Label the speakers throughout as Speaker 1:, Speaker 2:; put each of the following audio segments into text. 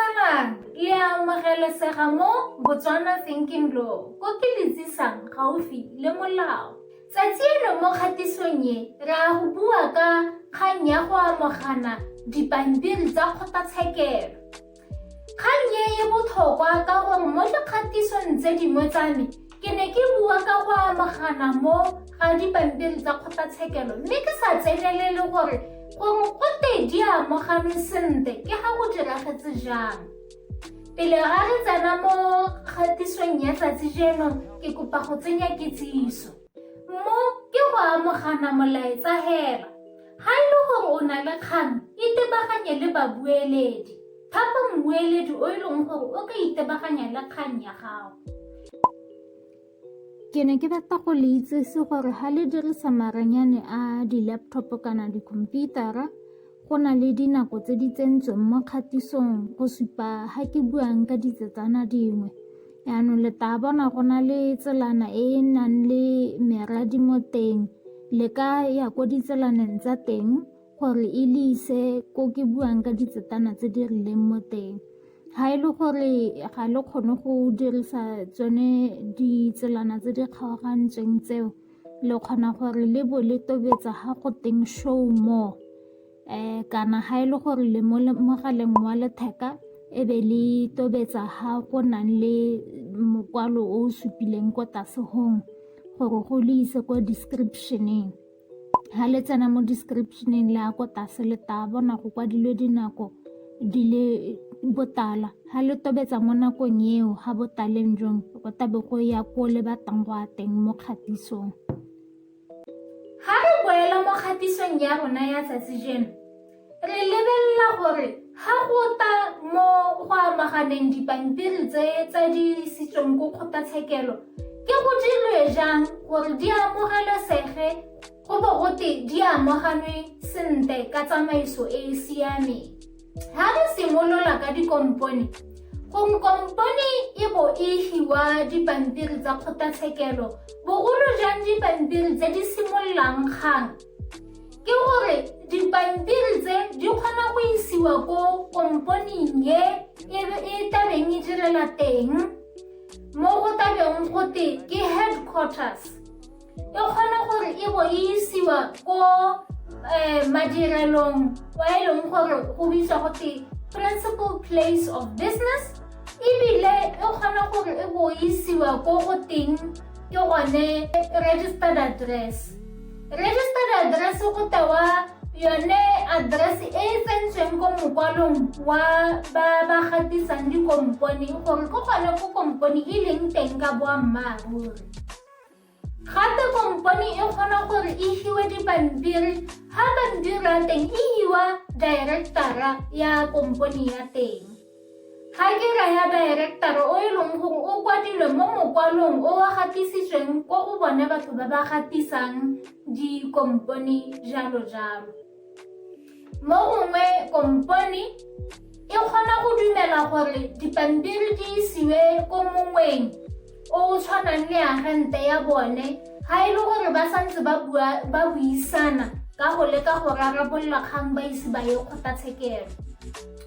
Speaker 1: Dumelang, le amogelesega mo Botswana Thinking Law, ko ke le tsisang gaufi le molao. Tsatsi eno mo kgatisong e, re a go bua ka kgang ya go amogana dipampiri tsa kgotlatshekelo. Kgang e botlhokwa ka gore mo dikgatisong tse dingwe tsa me, ke ne ke bua ka go amogana mo ga dipampiri tsa kgotlatshekelo, mme ke sa tsenelele gore gote di amoganwe sentle ke ga go diragetse jang. Pele ga re tsena mo kgatisong ya tsatsi jeno, ke kopa go tsenya kitsiso. Mo ke go amogana molaetsa hela. Ha e le gore o na le kgang, itebaganye le babueledi. Thapa mmueledi o e leng gore o ka itebaganya le kgang ya gago. Ke ne ke rata go le itsese gore ha le dirisa maranyane a di-laptop kana dikhomputara, go na le dinako tse di tsentsweng mo kgatisong go supa ha ke buang ka ditsetsana dingwe. Yaanong le tla bona go na le tselana e e nang le meradi mo teng, le ka ya ko ditselaneng tsa teng gore e le ise ko ke buang ka ditsetsana tse di rileng mo teng. Ha e le gore ga le kgone go dirisa tsone ditselana tse di kgaogantsweng tseo, le kgona gore le bo le tobetsa ha go teng show more. Kana ha e le gore le mo mogaleng wa letheka, e be le tobetsa ha go nang le mokwalo o o supileng ko tasegong gore go le ise ko description-eng. Ha le tsena mo description-eng le a ko tase, le tla bona go kwadilwe dinako di le botala. Ha le tobetsa mo nakong eo ha botaleng jong, go tabe go ya ko le batlang go a teng mo kgatisong. Ha re boela mo kgatisong ya rona ya tsatsi jeno, re lebelela gore ha go ta mo go amaganeng dipampiri tsa di isitsweng ko kgotlatshekelo, ke go dirwe jang gore di amogelesege go bo gote di amoganwe sentle ka tsamaiso e e siameng. Ha re simolola ka dikompone, kompone e bo e hiwa dipampiri tsa kgotlatshekelo, bogolo jang dipampiri tse di simololang kgang, ke gore dipampiri tse di kgona go isiwa ko komponeng e tabeng e direla teng, mo go tabeng gote ke headquarters. E kgona gore e bo e isiwa ko madirelong wa e leng gore go bitswa gote principal place of business, ebile e kgona gore e bo e isiwa ko go teng ke gone registered address. Registered address go tewa yone address e e tsentsweng ko mokwalong wa ba gatisang dikompone gore ke gone ko kompone e leng teng ka boammaaruri. Gape kompone e kgona gore e hiwe dipampiri ha pampiri ya teng e hiwa directora ya kompone ya teng. Ha ke raya director o e leng gore o kwadilwe mo mokwalong o wa gatisitsweng ko go bone batho ba ba gatisang dikompone jalo jalo. Mo gongwe kompone e kgona go dumela gore dipampiri di isiwe ko mongweng o tshwanang le agente ya bone ha e le gore ba santse ba buisana ka go leka go rarabolola kgang ba ise ba ye kgotlatshekelo.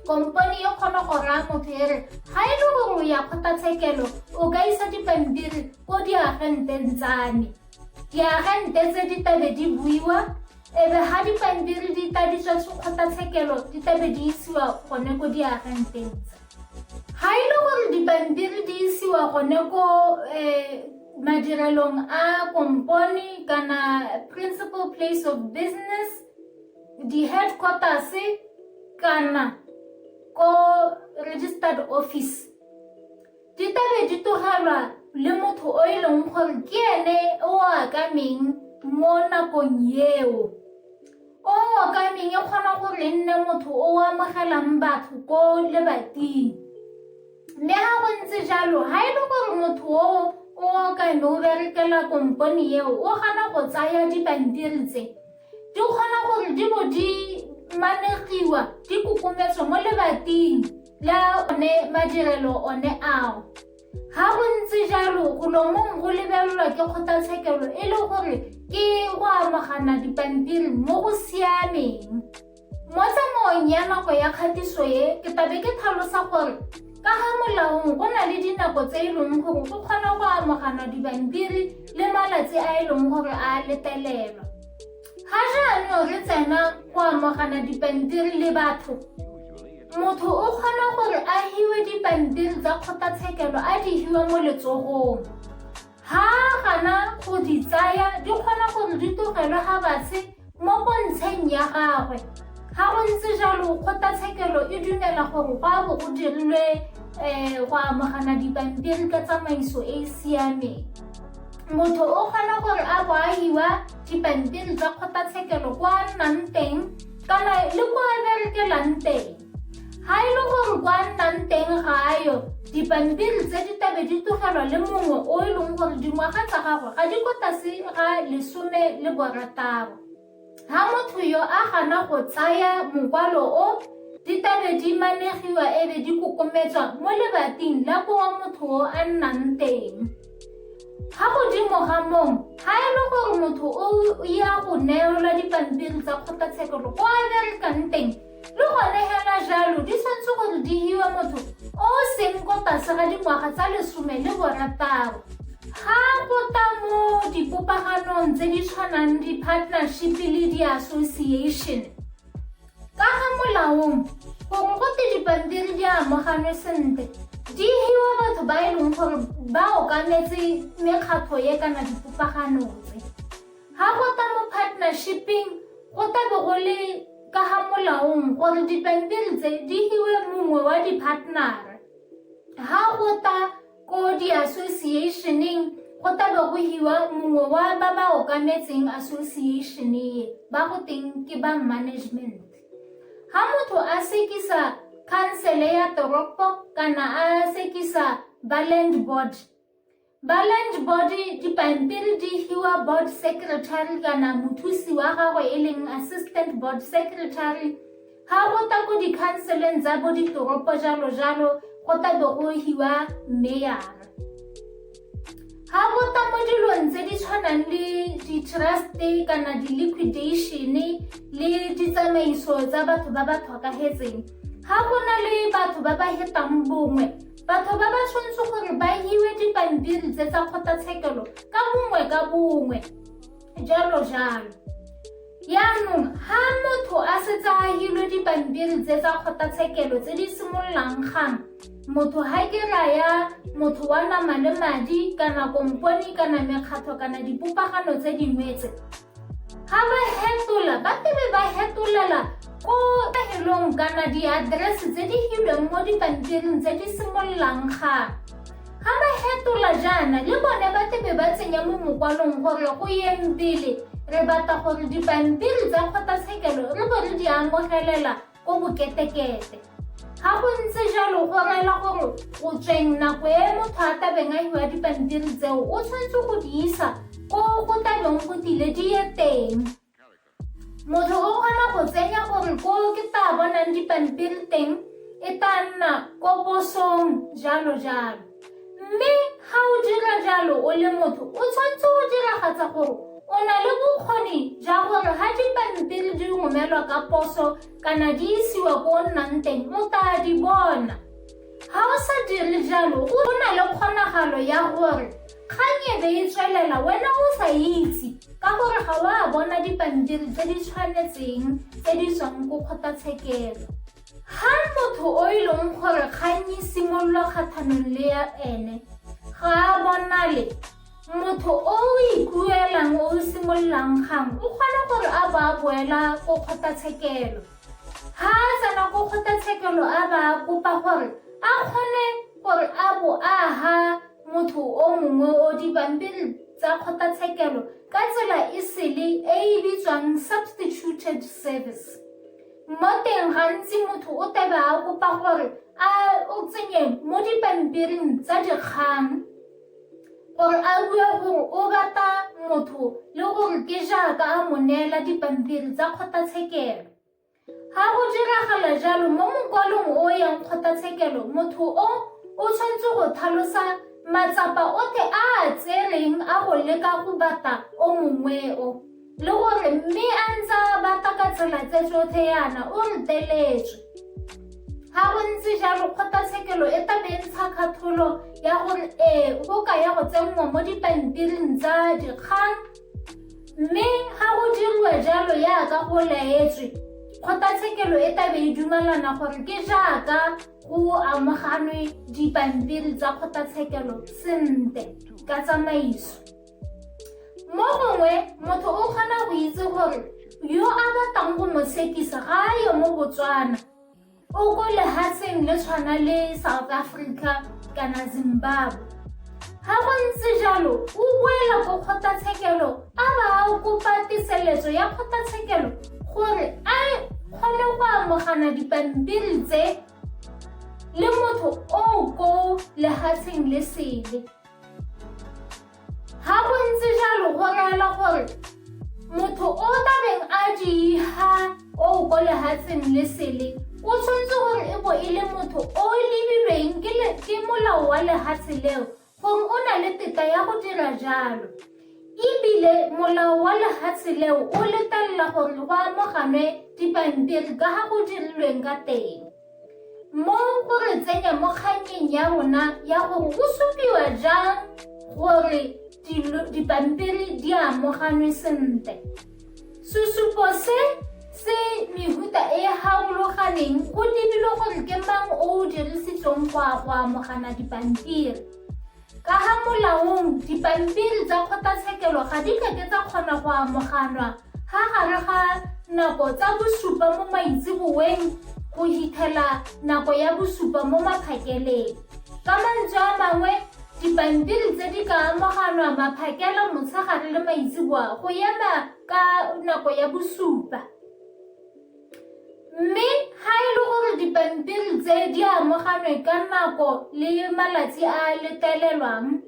Speaker 1: Kompone e kgona go raya motho e re ha e le gore o ya kgotlatshekelo, o ka isa dipampiri ko diagenteng tsane. Diagente tse di tabe di buiwa, ebe ha dipampiri di tladitswa kgotlatshekelo, di tabe di isiwa gone ko diagenteng tse. Ha e le gore dipampiri di isiwa gone ko madirelong a kompone kana principal place of business, di-headquarters kana ko registered office, di tabe di togelwa le motho o e leng gore ke ene o akameng mo nakong eo. O akameng e kgona gore e nne motho o amogelang batho ko lebating. Mme ha go ntse jalo, ha e le gore motho o akame o berekela kompone eo, o gana go tsaya dipampiri tse, di kgona gore di bo di manegiwa di kukumetswa mo lebating la one madirelo one ao. Ha go ntse jalo, go lomong go lebelelwa ke kgotlatshekelo e le gore ke go amogana dipampiri mo go siameng. Mo tsamaong ya nako ya kgatiso e ke tabe ke tlhalosa gore ka ga molaong go na le dinako tse e leng gore go kgona go amogana dipampiri le malatsi a e leng gore a letelelwa. Ga jaanong re tsena go amogana dipampiri le batho, motho o kgona gore a hiwe dipampiri tsa kgotlatshekelo a di hiwa mo letsogong. Ha gana go di tsaya di kgona gore di tlogelwe ga batse mo pontsheng ya gagwe. Ga go ntse jalo kgotlatshekelo e dumela gore go a bo go dirilwe go amogana dipampiri ka tsamaiso e e siameng. Motho o kgona gore a bo a hiwa dipampiri tsa kgotlatshekelo kwa a nnang teng kana le kwa a berekelang teng. Ga e le gore kwa a nnang teng ga ayo, dipampiri tse di tabe di tlogelwa le mongwe o e leng gore dingwaga tsa gagwe ga di ko tlase ga 16. Ha motho yo a gana go tsaya mokwalo o, di tabe di manegiwa ebe di kokometswa mo lebating la kwa motho o a nnang teng. Ga godimo ga moo, ga e le gore motho o ya go neelwa dipampiri tsa kgotlatshekelo kwa a berekang teng, le gone hela jalo di tshwanetse gore di hiwa motho o seng ko tlase ga dingwaga tsa 16. Ga go tla mo dipopaganong tse di tshwanang di-partnership le di-association, ka ga molaong gore gote dipampiri di amoganwe sentle, di hiwa batho ba e leng gore ba okametse mekgatlho ye kana dipopaganong tse. Ga go tla mo partnershiping go tabe go le ka ga molaong gore dipampiri tse di hiwe mongwe wa di-partnera. Ga go tla ko di-associationeng go tabe go hiwa mongwe wa ba ba okametseng association ye, ba go teng ke ba management. Ga motho a sekisa khansele ya toropo kana a sekisa ba land board, dipampiri di hiwa board secretary kana mothusi wa gagwe e leng assistant board secretary. Ga go tla ko dikhanseleng tsa bo ditoropo jalo go tabe go hiwa mayor. Ga go tla mo dilong tse di tshwanang le di-trust kana di-liquidation le ditsamaiso tsa batho ba ba tlhokagetseng, ga go na le batho ba ba hetang bongwe, batho ba ba tshwanetse gore ba hiwe dipampiri tse tsa kgotlatshekelo ka bongwe jalo. Yaanong ga motho a setse a hilwe dipampiri tse tsa kgotlatshekelo tse di simololang gang, motho ga ke raya motho wa nama le madi kana komponi kana mekgatlho kana dipopagano tse dingwe tse, ga ba hetola ba tebe ba hetolela ko pegelong kana di-address tse di hilweng mo dipampiring tse di simololang gang. Ga ba hetola jaana le bone ba tebe ba tsenya mo mokwalong gore go yeng pele re batla gore dipampiri tsa kgotlatshekelo re bo re di amogelela ko boketekete. Ga go ntse jalo go rela gore go tsweng nako e motho a tabeng a hiwa dipampiri tseo o tshwanetse go di isa ko go tabeng go tile di ye teng. Motho o kgona go tsenya gore ko ke ta bonang dipampiri teng e ta nna ko posong jalo. Mme ga o dira jalo o le motho o tshwanetse go diragatsa gore o na le bokgoni ja gore ga dipampiri di romelwa ka poso kana di isiwa ko o nnang teng o tla di bona. Ga o sa dire jalo go na le kgonagalo ya gore kgang e be e tswelela wena o sa itse ka gore ga o a bona dipampiri tse di tshwanetseng tse di tswang ko kgotlatshekelo. Ga motho o e leng gore kgang e simolola kgatlhanong le ya ene ga a bonale, motho o ikuelang o simololang gang o kgona gore a ba boela ko kgotlatshekelo. Ga a tsena ko kgotlatshekelo a ba kopa gore a kgone gore a bo a ha motho o mongwe o dipampiri tsa kgotlatshekelo ka tsela e sele e e bitswang substituted service. Mo teng gantsi motho o tebe a kopa gore a o tsenye mo dipampiring tsa dikgang gore a bue gore o batla motho le gore ke jaaka a mo neela dipampiri tsa kgotlatshekelo. Ga go diragala jalo mo mokwalong o yang kgotlatshekelo, motho o tshwanetse go tlhalosa matsapa otlhe a tsereng a go leka go batla o mongwe o. le gore mme a ntse bata ka tsela tse tsotlhe yana o reteletswe. Ga go ntse jalo kgotlatshekelo e tabe e ntsha kgatholo ya gore go ka ya go tsenngwa mo dipampiring tsa dikgang, mme ga go diriwa jalo yaka go laetswe kgotlatshekelo e tabe e dumelana gore ke jaaka go amoganwe dipampiri tsa kgotlatshekelo sentle ka tsamaiso. Mo gongwe motho o kgona go itse gore yo a batlang go mo tshekisa ga a ye mo Botswana, o ko lehatsheng le tshwana le South Africa kana Zimbabwe. Ga go ntse jalo o boela ko kgotlatshekelo a ba a kopa tiseletso ya kgotlatshekelo gore a kgone go amogana dipampiri tse le motho o ko lehatsheng le sele. Ga go ntse jalo go rela gore motho o tabeng a diha o ko lehatsheng le sele o tshwanetse gore e bo e le motho o lebilweng ke molao wa lehatshe leo gore o na le teta ya go dira jalo. Ebile molao wa lehatshe leo o letella gore go amoganwe dipampiri ka ga go dirilweng ka teng. Mo go re tsenya mo kganyeng ya rona ya gore go supiwa jang gore dipampiri di amoganwe sentle. Sesupo se mehuta e harologaneng go lebilwe gore ke mang o dirisitsweng go amogana dipampiri. Ka ga molaong dipampiri tsa kgotlatshekelo ga di kake tsa kgona go amoganwa ga gare ga nako tsa bosupa mo maitseboeng go hitlhela nako ya bosupa mo maphakeleng. Ka mantswe a mangwe dipampiri tse di ka amoganwa maphakela motshegare le maitseboa go ema ka nako ya bosupa. Mme ga e le gore dipampiri tse di amoganwe ka nako le malatsi a letelelwang,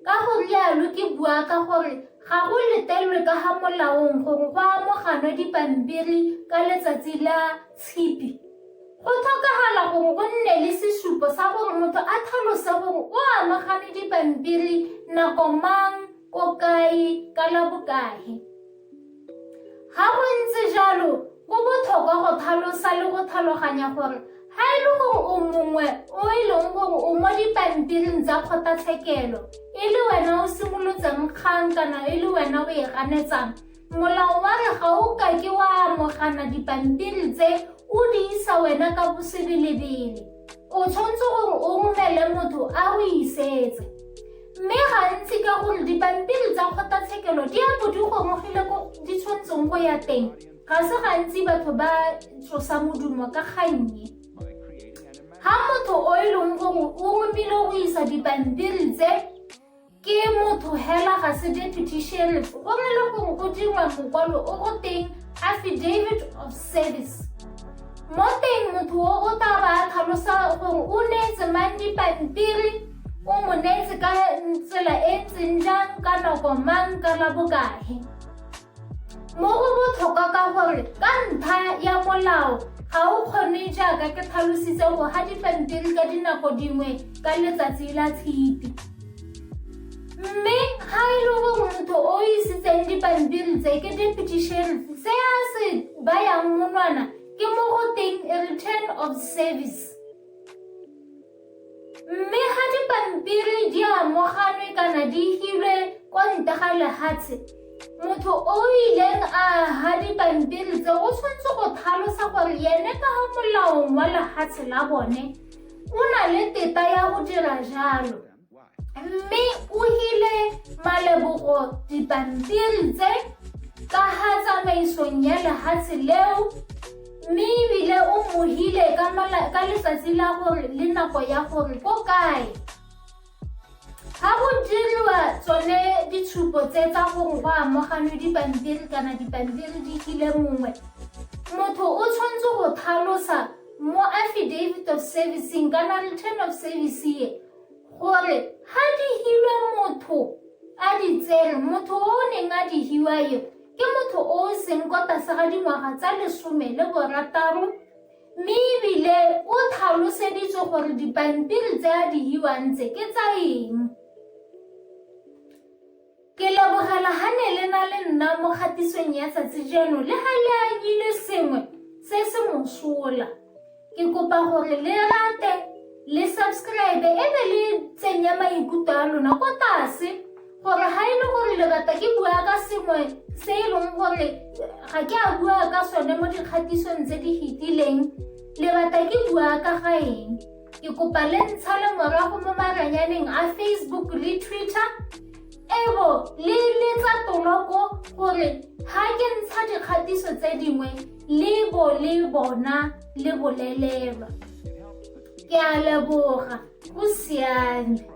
Speaker 1: ka go rialo ke bua ka gore ga go letelwe ka ga molaong gore go amoganwe dipampiri ka letsatsi la tshipi. Go tlhokagala gore go nne le sesupo sa gore motho a tlhalose gore o amogane dipampiri nako mang, ko kae, ka la bokae. Ga go ntse jalo go botlhokwa go tlhalosa le go tlhaloganya gore ga e le gore o mongwe o e leng gore o mo dipampiring tsa kgotlatshekelo e le wena o simolotseng kgang kana e le wena o e ganetsang, molao wa re ga o ka ke wa amogana dipampiri tse o di isa wena ka bosebelebele. O tshwanetse gore o romele motho a o isetse. Mme gantsi ka gore dipampiri tsa kgotlatshekelo di a bo di gomogile ko di tshwanetseng go ya teng, ga se gantsi batho ba tsosa modumo ka gannye. Ga motho o e leng gore o romile go isa dipampiri tse ke motho hela ga se deputy sheriff, go rela gore go dirwa mokwalo o go teng affidavit of service. Mo teng motho o tla ba a tlhalosa gore o neetse mang dipampiri, o mo neetse ka tsela e ntseng jang, ka nako mang, ka la bokae. Mo go botlhokwa ka gore ka ntlha ya molao ga o kgone jaaka ke tlhalositse go ga dipampiri ka dinako dingwe ka letsatsi la tshipi. Mme ga e le gore motho o isitseng dipampiri tse ke deputy sheriff, se a se bayang monwana ke mo go teng a return of service. Mme ga dipampiri di amoganwe kana di hilwe kwa ntle ga lehatshe, motho o ileng a ha dipampiri tse o tshwanetse go tlhalosa gore yene ka ga molaong wa lehatshe la bone o na le teta ya go dira jalo. Mme o hile malebogo dipampiri tse ka ga tsamaisong ya lehatshe leo, mme ebile o mo hile ka letsatsi la gore le nako ya gore ko kae. Ga go diriwa tsone ditshupo tse tsa gore go amoganwe dipampiri kana dipampiri di hile mongwe, motho o tshwanetse go tlhalosa mo affidavit of servicing kana return of service ye gore ga di hilwe motho a di tsere, motho o neng a di hiwa yo ke motho o seng kwa tlase ga dingwaga tsa 16, mme ebile o tlhaloseditswe gore dipampiri tse a di hiwang tse ke tsa eng. Ke lebogela ha ne le na le nna mo kgatisong ya tsatsi jeno le ha le anyile sengwe se se mosola. Ke kopa gore le rate, le subscribe ebe le tsenya maikutlo a lona ko tlase gore ha e le gore le rata ke bua ka sengwe se e leng gore ga ke a bua ka sone mo dikgatisong tse di fetileng, le rata ke bua ka ga eng. Ke kopa le ntshale morago mo maranyaneng a Facebook le Twitter, ebo le letsa toloko gore ha ke ntsha dikgatiso tse dingwe le bona le bolelelwa. Ke a leboga, go siame.